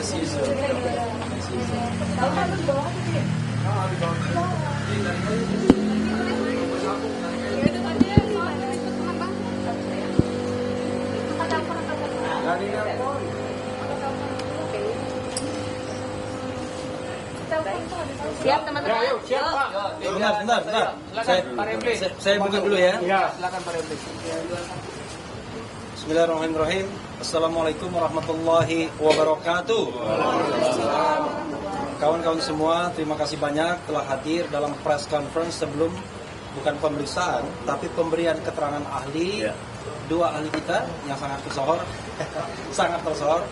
Siap teman-teman. Siap Pak. Bentar. Saya buka dulu ya. Iya, silakan Pak Refli. Bismillahirrahmanirrahim. Assalamualaikum warahmatullahi wabarakatuh. Kawan-kawan semua, terima kasih banyak telah hadir dalam press conference sebelum bukan pemeriksaan, tapi pemberian keterangan ahli. Dua ahli kita yang sangat tersohor, sangat tersohor.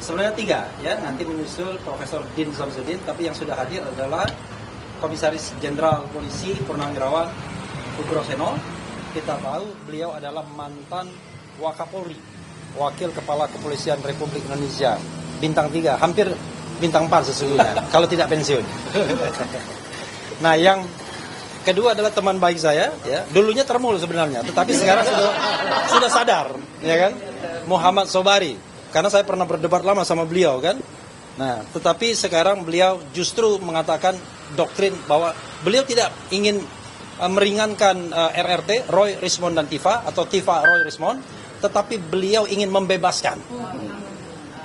Sebenarnya tiga, ya. Nanti menyusul Profesor Din Samsudin, tapi yang sudah hadir adalah Komisaris Jenderal Polisi Purnawirawan Nugroho. Kita tahu beliau adalah mantan Wakapolri, Wakil Kepala Kepolisian Republik Indonesia, bintang 3, hampir bintang 4 sesungguhnya, kalau tidak pensiun. Nah, yang kedua adalah teman baik saya, ya. Dulunya termul sebenarnya, tetapi sekarang sudah sadar, ya kan? Muhammad Sobari, karena saya pernah berdebat lama sama beliau, kan? Nah, tetapi sekarang beliau justru mengatakan doktrin bahwa beliau tidak ingin meringankan RRT, Roy Rismond dan Tifa, atau Tifa Roy Rismond, tetapi beliau ingin membebaskan.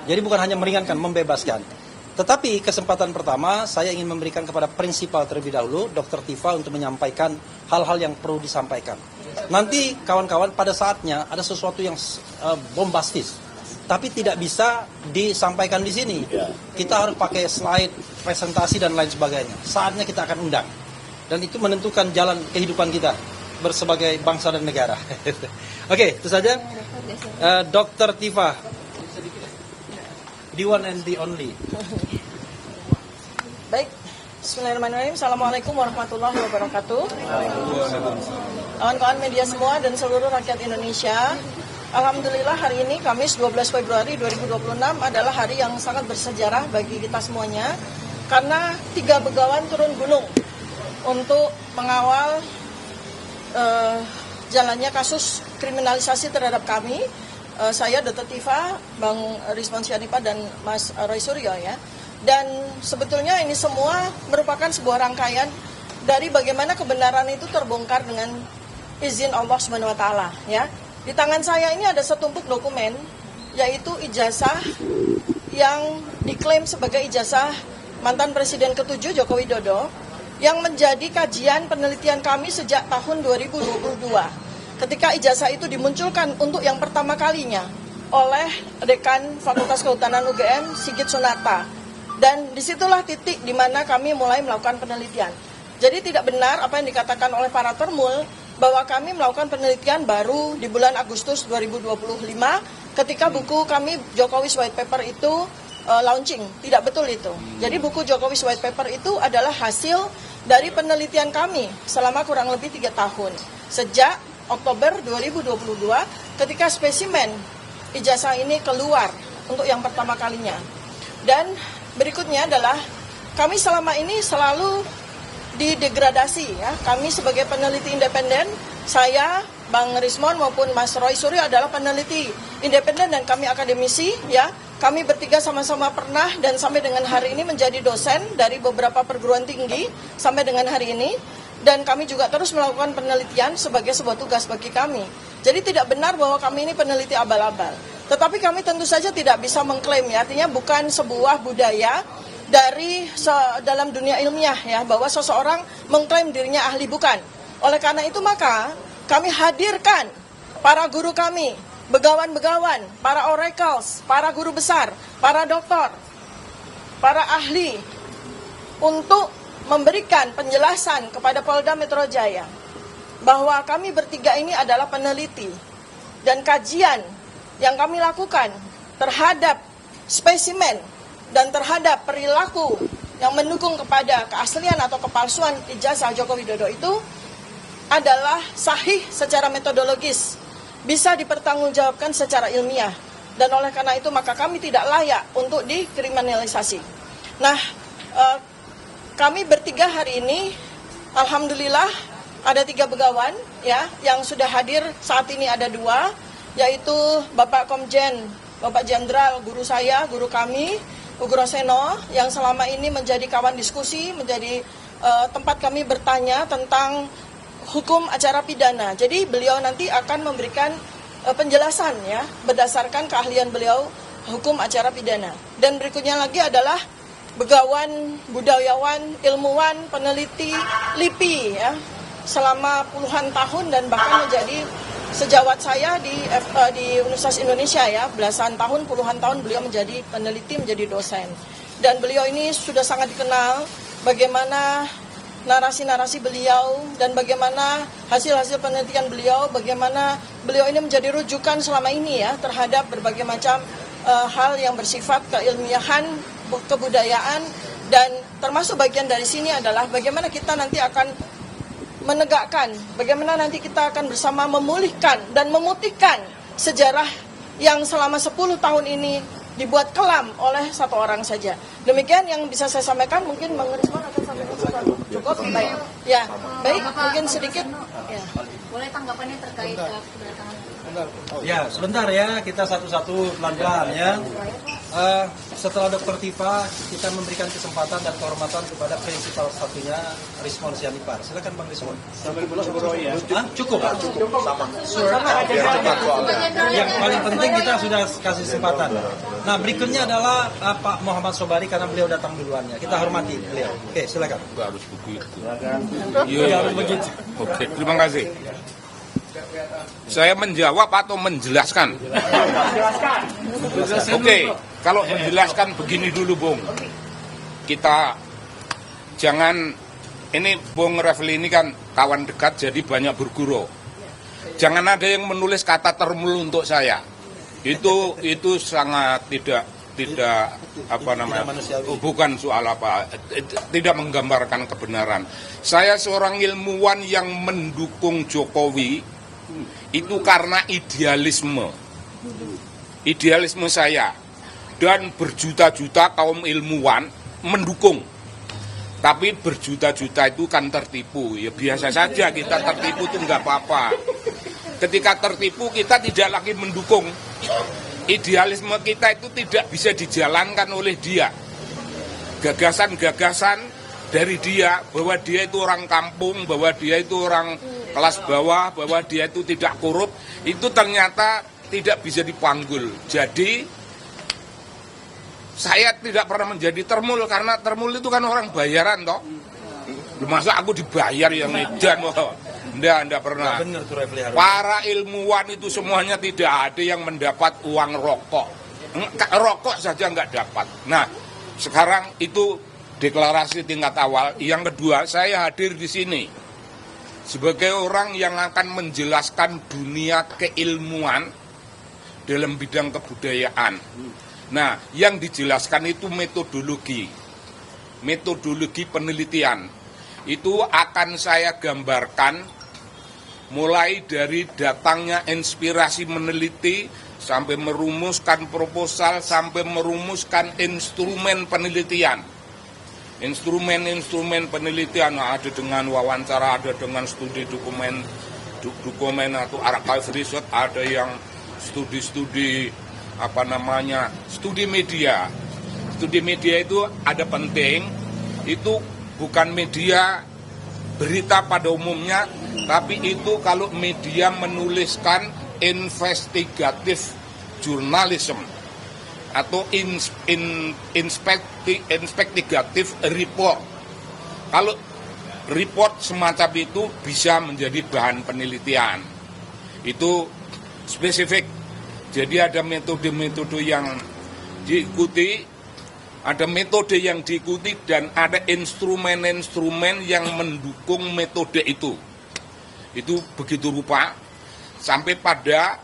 Jadi bukan hanya meringankan, membebaskan. Tetapi kesempatan pertama saya ingin memberikan kepada prinsipal terlebih dahulu, Dr. Tifa, untuk menyampaikan hal-hal yang perlu disampaikan. Nanti kawan-kawan pada saatnya ada sesuatu yang bombastis, tapi tidak bisa disampaikan di sini. Kita harus pakai slide, presentasi dan lain sebagainya. Saatnya kita akan undang. Dan itu menentukan jalan kehidupan kita sebagai bangsa dan negara. Oke, itu saja. Dr. Tifa, the one and the only. Baik, Bismillahirrahmanirrahim. Assalamualaikum warahmatullahi wabarakatuh. Kawan-kawan media semua dan seluruh rakyat Indonesia, alhamdulillah hari ini Kamis 12 Februari 2026 adalah hari yang sangat bersejarah bagi kita semuanya, karena 3 begawan turun gunung untuk mengawal jalannya kasus kriminalisasi terhadap kami. Saya Dr. Tifa, Bang Rismond Syaripa dan Mas Roy Suryo, ya. Dan sebetulnya ini semua merupakan sebuah rangkaian dari bagaimana kebenaran itu terbongkar dengan izin Allah Subhanahu wa taala, ya. Di tangan saya ini ada setumpuk dokumen, yaitu ijazah yang diklaim sebagai ijazah mantan Presiden ke-7 Joko Widodo, yang menjadi kajian penelitian kami sejak tahun 2022. Ketika ijazah itu dimunculkan untuk yang pertama kalinya oleh Dekan Fakultas Kehutanan UGM, Sigit Sunarta. Dan disitulah titik di mana kami mulai melakukan penelitian. Jadi tidak benar apa yang dikatakan oleh para termul, bahwa kami melakukan penelitian baru di bulan Agustus 2025 ketika buku kami Jokowi's White Paper itu launching. Tidak betul itu. Jadi buku Jokowi's White Paper itu adalah hasil dari penelitian kami selama kurang lebih 3 tahun. Sejak Oktober 2022 ketika spesimen ijazah ini keluar untuk yang pertama kalinya. Dan berikutnya adalah kami selama ini selalu didegradasi, ya. Kami sebagai peneliti independen, saya, Bang Rismond maupun Mas Roy Suryo adalah peneliti independen dan kami akademisi, ya. Kami bertiga sama-sama pernah dan sampai dengan hari ini menjadi dosen dari beberapa perguruan tinggi sampai dengan hari ini. Dan kami juga terus melakukan penelitian sebagai sebuah tugas bagi kami. Jadi tidak benar bahwa kami ini peneliti abal-abal. Tetapi kami tentu saja tidak bisa mengklaim, ya. Artinya bukan sebuah budaya dari dalam dunia ilmiah, ya, bahwa seseorang mengklaim dirinya ahli, bukan. Oleh karena itu maka kami hadirkan para guru kami, begawan-begawan, para oracles, para guru besar, para doktor, para ahli, untuk memberikan penjelasan kepada Polda Metro Jaya bahwa kami bertiga ini adalah peneliti, dan kajian yang kami lakukan terhadap spesimen dan terhadap perilaku yang mendukung kepada keaslian atau kepalsuan ijazah Joko Widodo itu adalah sahih secara metodologis, bisa dipertanggungjawabkan secara ilmiah, dan oleh karena itu maka kami tidak layak untuk dikriminalisasi. Nah, kami bertiga hari ini, alhamdulillah ada 3 begawan, ya, yang sudah hadir saat ini ada 2, yaitu Bapak Komjen, Bapak Jenderal, guru saya, guru kami, Ugroseno yang selama ini menjadi kawan diskusi, menjadi tempat kami bertanya tentang hukum acara pidana. Jadi beliau nanti akan memberikan penjelasan ya berdasarkan keahlian beliau hukum acara pidana. Dan berikutnya lagi adalah begawan, budayawan, ilmuwan, peneliti LIPI ya selama puluhan tahun dan bahkan menjadi sejawat saya di Universitas Indonesia ya, belasan tahun, puluhan tahun beliau menjadi peneliti, menjadi dosen. Dan beliau ini sudah sangat dikenal bagaimana narasi-narasi beliau dan bagaimana hasil-hasil penelitian beliau, bagaimana beliau ini menjadi rujukan selama ini ya terhadap berbagai macam hal yang bersifat keilmiahan, kebudayaan, dan termasuk bagian dari sini adalah bagaimana kita nanti akan menegakkan, bagaimana nanti kita akan bersama memulihkan dan memutihkan sejarah yang selama 10 tahun ini dibuat kelam oleh satu orang saja. Demikian yang bisa saya sampaikan, mungkin Bang Rismon akan sampaikan sesuatu. Cukup? Baik. Ya, baik, mungkin sedikit. Ya. Boleh tanggapannya terkait kedatangan? Ya, sebentar ya, kita satu-satu pelan-pelan ya. Setelah Dr. Tifa, kita memberikan kesempatan dan kehormatan kepada prinsipal satunya, Rismon Sianipar. Silakan Bang Rismon. Cukup. Sama. Yang paling penting kita sudah kasih kesempatan. Nah, berikutnya adalah Pak Muhammad Sobari karena beliau datang duluannya. Kita hormati beliau. Oke, silakan. Harus begitu. Iya, harus begitu. Oke, terima kasih. Saya menjawab atau menjelaskan? Oke, kalau menjelaskan begini dulu, Bung. Kita jangan, ini Bung Refli ini kan kawan dekat jadi banyak berguru. Jangan ada yang menulis kata termul untuk saya. Itu sangat tidak apa namanya, bukan soal apa, tidak menggambarkan kebenaran. Saya seorang ilmuwan yang mendukung Jokowi itu karena idealisme saya, dan berjuta-juta kaum ilmuwan mendukung. Tapi berjuta-juta itu kan tertipu, ya biasa saja kita tertipu itu nggak apa-apa. Ketika tertipu kita tidak lagi mendukung. Idealisme kita itu tidak bisa dijalankan oleh dia. Gagasan-gagasan dari dia, bahwa dia itu orang kampung, bahwa dia itu orang kelas bawah, bahwa dia itu tidak korup, itu ternyata tidak bisa dipanggul. Jadi saya tidak pernah menjadi termul, karena termul itu kan orang bayaran toh. Masa aku dibayar yang edan? Enggak pernah. Para ilmuwan itu semuanya tidak ada yang mendapat uang rokok. Rokok saja nggak dapat. Nah, sekarang itu deklarasi tingkat awal. Yang kedua, saya hadir di sini sebagai orang yang akan menjelaskan dunia keilmuan dalam bidang kebudayaan. Nah, yang dijelaskan itu metodologi penelitian. Itu akan saya gambarkan mulai dari datangnya inspirasi meneliti, sampai merumuskan proposal, sampai merumuskan instrumen penelitian. Instrumen penelitian ada dengan wawancara, ada dengan studi dokumen atau archive research, ada yang studi media. Studi media itu ada penting, itu bukan media berita pada umumnya, tapi itu kalau media menuliskan investigatif journalism atau investigatif report. Kalau report semacam itu bisa menjadi bahan penelitian. Itu spesifik. Jadi ada metode-metode yang diikuti, ada metode yang diikuti, dan ada instrumen-instrumen yang mendukung metode itu. Itu begitu rupa sampai pada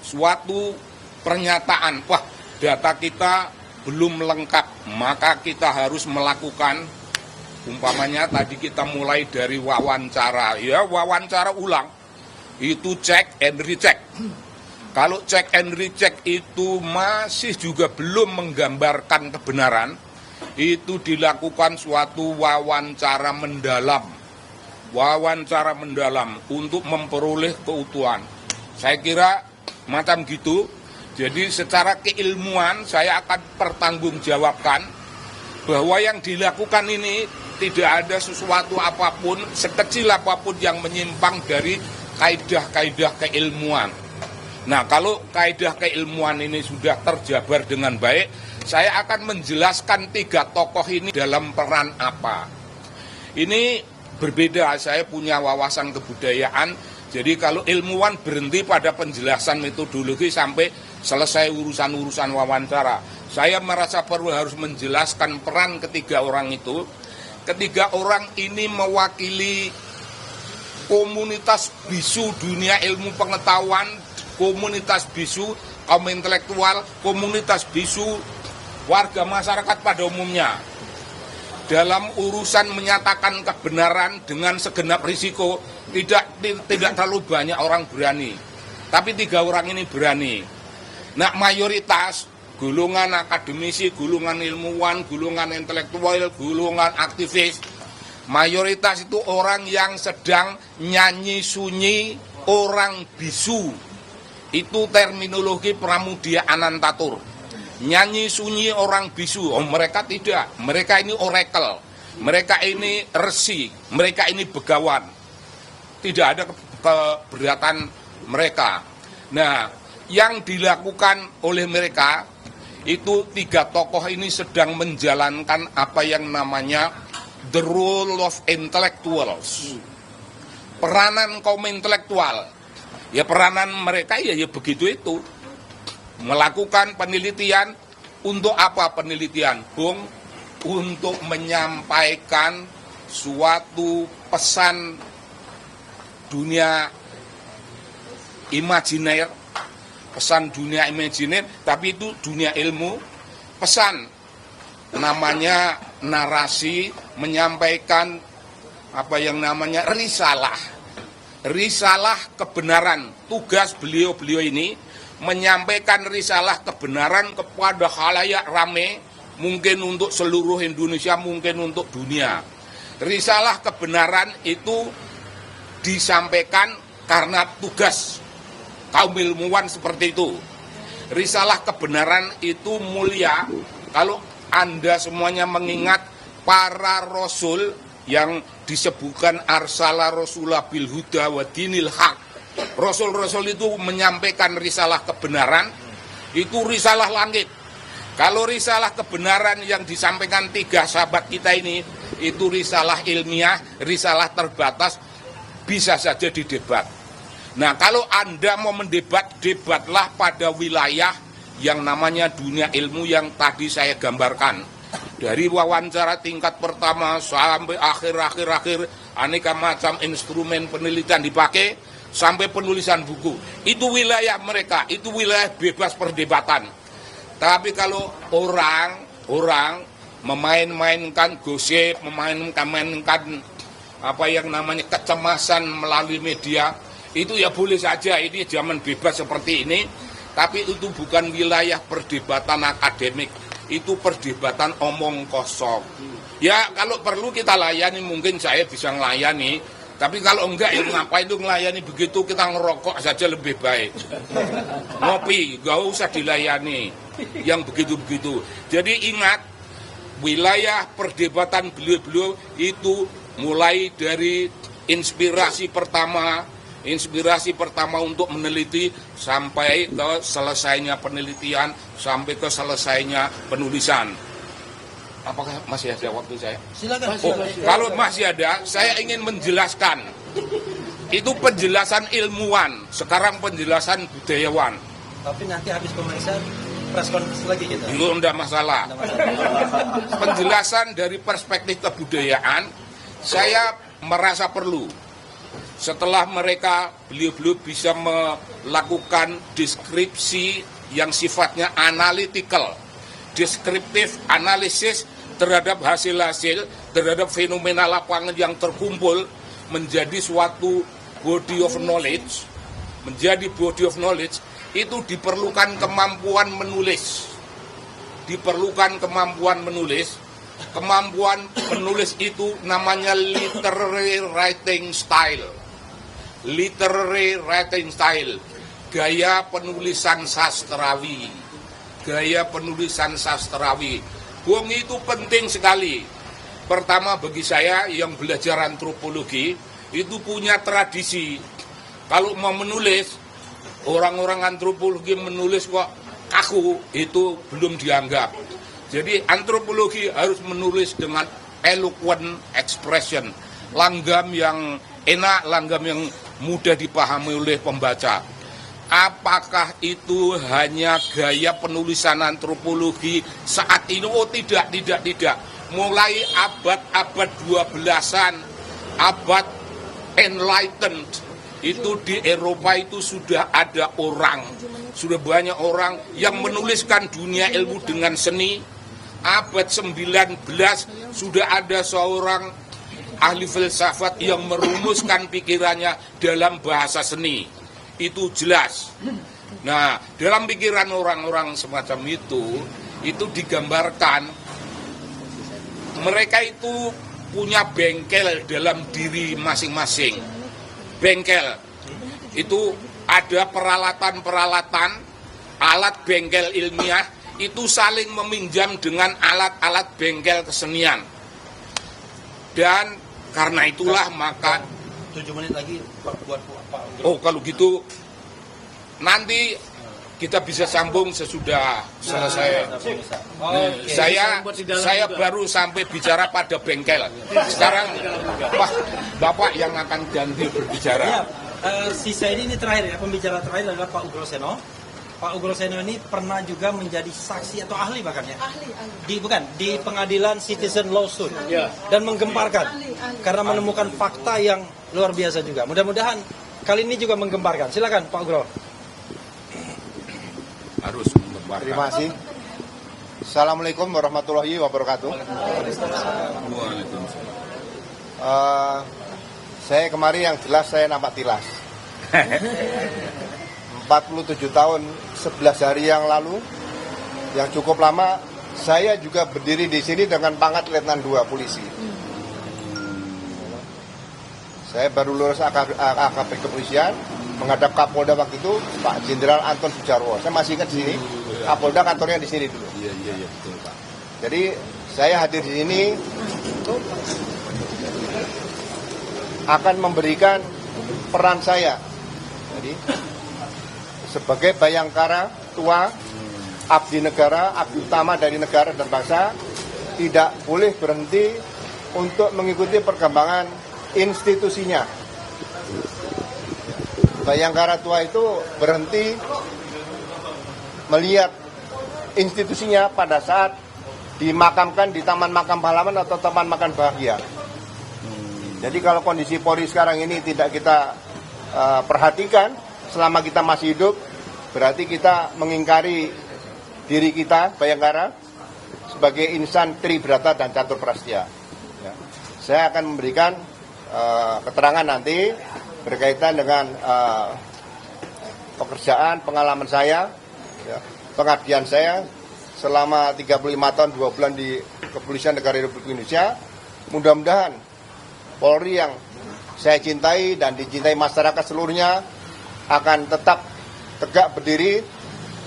suatu pernyataan, wah data kita belum lengkap, maka kita harus melakukan, umpamanya tadi kita mulai dari wawancara, ya wawancara ulang, itu check and recheck. Kalau check and recheck itu masih juga belum menggambarkan kebenaran, itu dilakukan suatu wawancara mendalam untuk memperoleh keutuhan. Saya kira macam gitu. Jadi secara keilmuan saya akan pertanggungjawabkan bahwa yang dilakukan ini tidak ada sesuatu apapun, sekecil apapun yang menyimpang dari kaidah-kaidah keilmuan. Nah, kalau kaidah keilmuan ini sudah terjabar dengan baik, saya akan menjelaskan 3 tokoh ini dalam peran apa. Ini berbeda, saya punya wawasan kebudayaan, jadi kalau ilmuwan berhenti pada penjelasan metodologi sampai selesai urusan-urusan wawancara. Saya merasa perlu harus menjelaskan peran ketiga orang itu. Ketiga orang ini mewakili komunitas bisu dunia ilmu pengetahuan, komunitas bisu kaum intelektual, komunitas bisu warga masyarakat pada umumnya. Dalam urusan menyatakan kebenaran dengan segenap risiko, tidak terlalu banyak orang berani. Tapi 3 orang ini berani. Nah, mayoritas golongan akademisi, golongan ilmuwan, golongan intelektual, golongan aktivis, mayoritas itu orang yang sedang nyanyi sunyi, orang bisu. Itu terminologi Pramudia Anantatur. Nyanyi sunyi orang bisu. Oh, mereka tidak. Mereka ini oracle. Mereka ini resi. Mereka ini begawan. Tidak ada keberatan mereka. Nah, yang dilakukan oleh mereka itu 3 tokoh ini sedang menjalankan apa yang namanya the role of intellectuals. Peranan kaum intelektual. Ya peranan mereka ya begitu itu. Melakukan penelitian untuk apa penelitian? Bung, untuk menyampaikan suatu pesan dunia imajiner, pesan dunia imajiner, tapi itu dunia ilmu, pesan namanya narasi, menyampaikan apa yang namanya risalah kebenaran. Tugas beliau-beliau ini menyampaikan risalah kebenaran kepada khalayak rame, mungkin untuk seluruh Indonesia, mungkin untuk dunia. Risalah kebenaran itu disampaikan karena tugas kaum ilmuwan seperti itu. Risalah kebenaran itu mulia. Kalau Anda semuanya mengingat para rasul yang disebutkan arsala rasulah bil huda wa dinil haq. Rasul-rasul itu menyampaikan risalah kebenaran, itu risalah langit. Kalau risalah kebenaran yang disampaikan 3 sahabat kita ini, itu risalah ilmiah, risalah terbatas, bisa saja didebat. Nah, kalau Anda mau mendebat, debatlah pada wilayah yang namanya dunia ilmu yang tadi saya gambarkan. Dari wawancara tingkat pertama sampai akhir, aneka macam instrumen penelitian dipakai, sampai penulisan buku. Itu wilayah mereka, itu wilayah bebas perdebatan. Tapi kalau orang memain-mainkan gosip, memainkan apa yang namanya kecemasan melalui media, itu ya boleh saja, ini zaman bebas seperti ini, tapi itu bukan wilayah perdebatan akademik, itu perdebatan omong kosong. Ya kalau perlu kita layani, mungkin saya bisa melayani, tapi kalau enggak ya ngapain itu melayani, begitu kita ngerokok saja lebih baik. Ngopi, gak usah dilayani, yang begitu-begitu. Jadi ingat, wilayah perdebatan beliau-beliau itu mulai dari inspirasi pertama untuk meneliti sampai ke selesainya penelitian, sampai ke selesainya penulisan. Apakah masih ada waktu saya? Silakan. Kalau masih ada, saya ingin menjelaskan. Itu penjelasan ilmuwan, sekarang penjelasan budayawan. Tapi nanti habis pemeriksaan press conference lagi kita. Itu enggak masalah. Penjelasan dari perspektif kebudayaan, saya merasa perlu. Setelah beliau-beliau bisa melakukan deskripsi yang sifatnya analytical, deskriptif analisis terhadap hasil-hasil, terhadap fenomena lapangan yang terkumpul menjadi suatu body of knowledge, itu diperlukan kemampuan menulis. Kemampuan menulis itu namanya literary writing style. gaya penulisan sastrawi. Gaya penulisan sastrawi. Wong itu penting sekali. Pertama bagi saya yang belajar antropologi itu punya tradisi. Kalau mau menulis, orang-orang antropologi menulis kok kaku, itu belum dianggap. Jadi antropologi harus menulis dengan eloquent expression, langgam yang enak, langgam yang mudah dipahami oleh pembaca. Apakah itu hanya gaya penulisan antropologi saat ini? Oh tidak. Mulai abad 12-an, abad enlightened, itu di Eropa itu sudah ada orang, sudah banyak orang yang menuliskan dunia ilmu dengan seni. Abad 19 sudah ada seorang ahli filsafat yang merumuskan pikirannya dalam bahasa seni. Itu jelas. Nah, dalam pikiran orang-orang semacam itu digambarkan mereka itu punya bengkel dalam diri masing-masing. Bengkel itu ada peralatan-peralatan, alat bengkel ilmiah itu saling meminjam dengan alat-alat bengkel kesenian. Dan karena itulah maka 7 menit lagi buat Pak. Oh, kalau gitu nanti kita bisa sambung sesudah selesai. Saya baru sampai bicara pada bengkel. Sekarang Bapak yang akan ganti berbicara. Ya, sisa ini terakhir ya, pembicara terakhir adalah Pak Ugroseno. Pak Ugroseno ini pernah juga menjadi saksi atau ahli bahkan ya? Ahli. Di pengadilan Citizen Lawsuit dan menggemparkan karena menemukan fakta yang luar biasa juga. Mudah-mudahan kali ini juga menggemparkan. Silakan Pak Ugro. Harus menggemparkan. Terima kasih. Assalamualaikum warahmatullahi wabarakatuh. Saya kemarin yang jelas saya nampak tilas. 47 tahun 11 hari yang lalu, yang cukup lama, saya juga berdiri di sini dengan pangkat Letnan 2 polisi. Saya baru lulus AKP kepolisian, menghadap Kapolda waktu itu Pak Jenderal Anton Sujarwo. Saya masih ingat di sini, Kapolda kantornya di sini dulu. Iya betul Pak. Jadi saya hadir di sini akan memberikan peran saya. Jadi sebagai bayangkara tua, abdi negara, abdi utama dari negara dan bangsa, tidak boleh berhenti untuk mengikuti perkembangan institusinya. Bayangkara tua itu berhenti melihat institusinya pada saat dimakamkan di Taman Makam Pahlawan atau Taman Makam Bahagia. Jadi kalau kondisi Polri sekarang ini tidak kita perhatikan selama kita masih hidup, berarti kita mengingkari diri kita, Bayangkara, sebagai insan Tribrata dan Catur Prastya. Ya. Saya akan memberikan keterangan nanti berkaitan dengan pekerjaan, pengalaman saya, ya, pengabdian saya selama 35 tahun 2 bulan di Kepolisian Negara Republik Indonesia. Mudah-mudahan Polri yang saya cintai dan dicintai masyarakat seluruhnya akan tetap tegak berdiri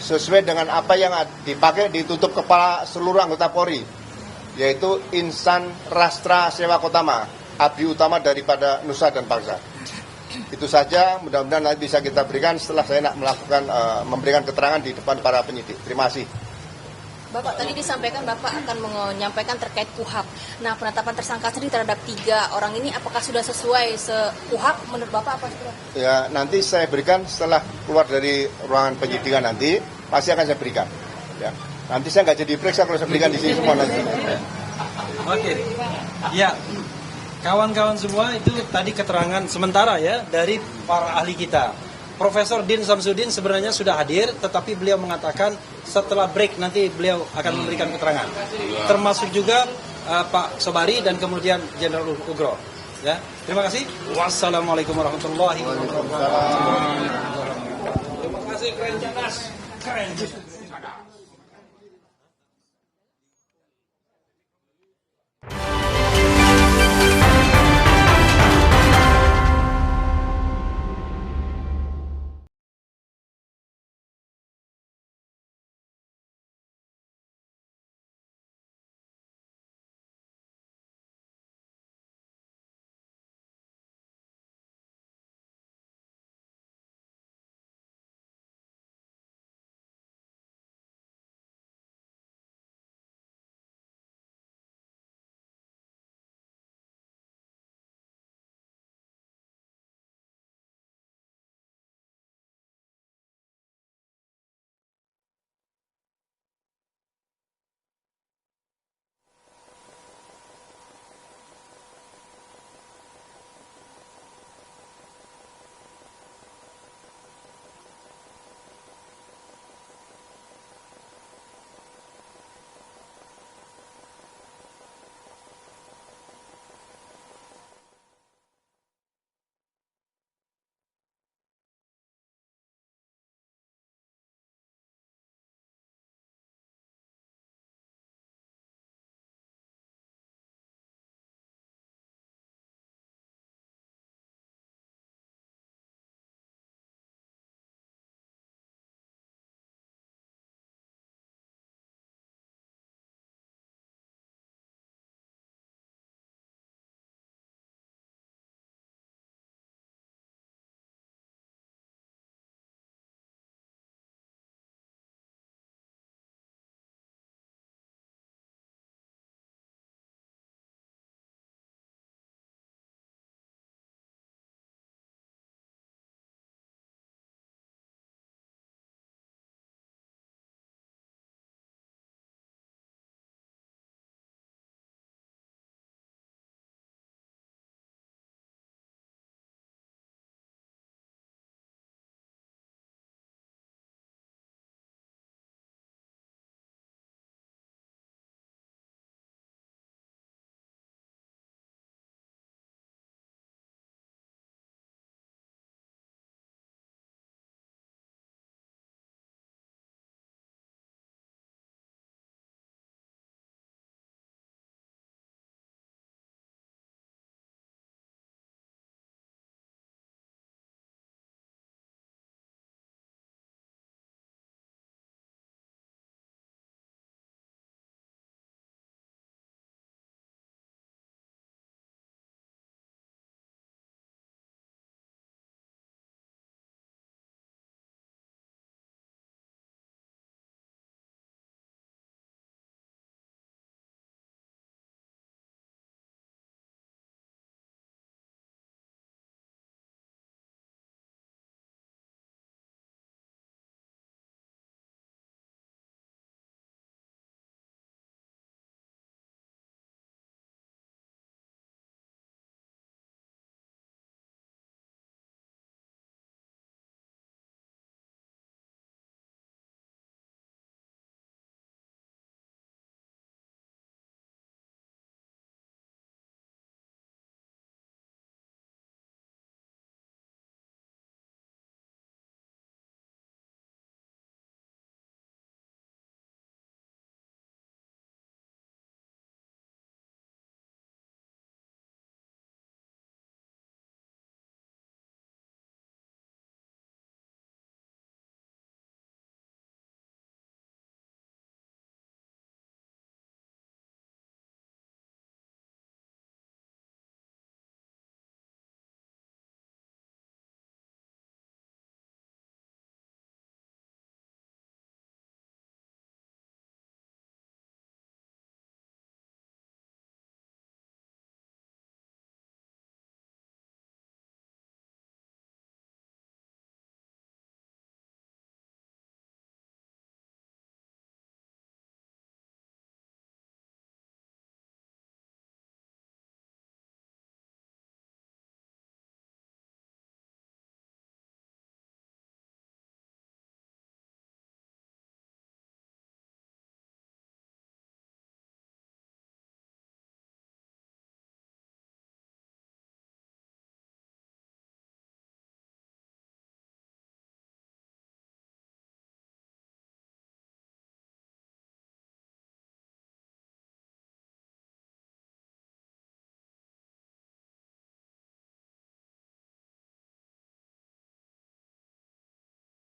sesuai dengan apa yang dipakai ditutup kepala seluruh anggota Polri, yaitu insan rastra sewakotama, abdi utama daripada nusa dan bangsa. Itu saja, mudah-mudahan nanti bisa kita berikan setelah saya memberikan keterangan di depan para penyidik. Terima kasih. Bapak tadi disampaikan Bapak akan menyampaikan terkait KUHAP. Nah, penetapan tersangka sendiri terhadap 3 orang ini apakah sudah sesuai KUHAP menurut Bapak apa? Ya, nanti saya berikan setelah keluar dari ruangan penyidikan nanti, pasti akan saya berikan. Ya. Nanti saya nggak jadi periksa kalau saya berikan di sini semua nanti. Oke. Ya. Kawan-kawan semua, itu tadi keterangan sementara ya dari para ahli kita. Profesor Din Samsudin sebenarnya sudah hadir, tetapi beliau mengatakan setelah break nanti beliau akan memberikan keterangan. Termasuk juga Pak Sobari dan kemudian Jenderal Ugro. Ya, terima kasih. Wassalamualaikum warahmatullahi wabarakatuh. Terima kasih, keren cerdas. Keren.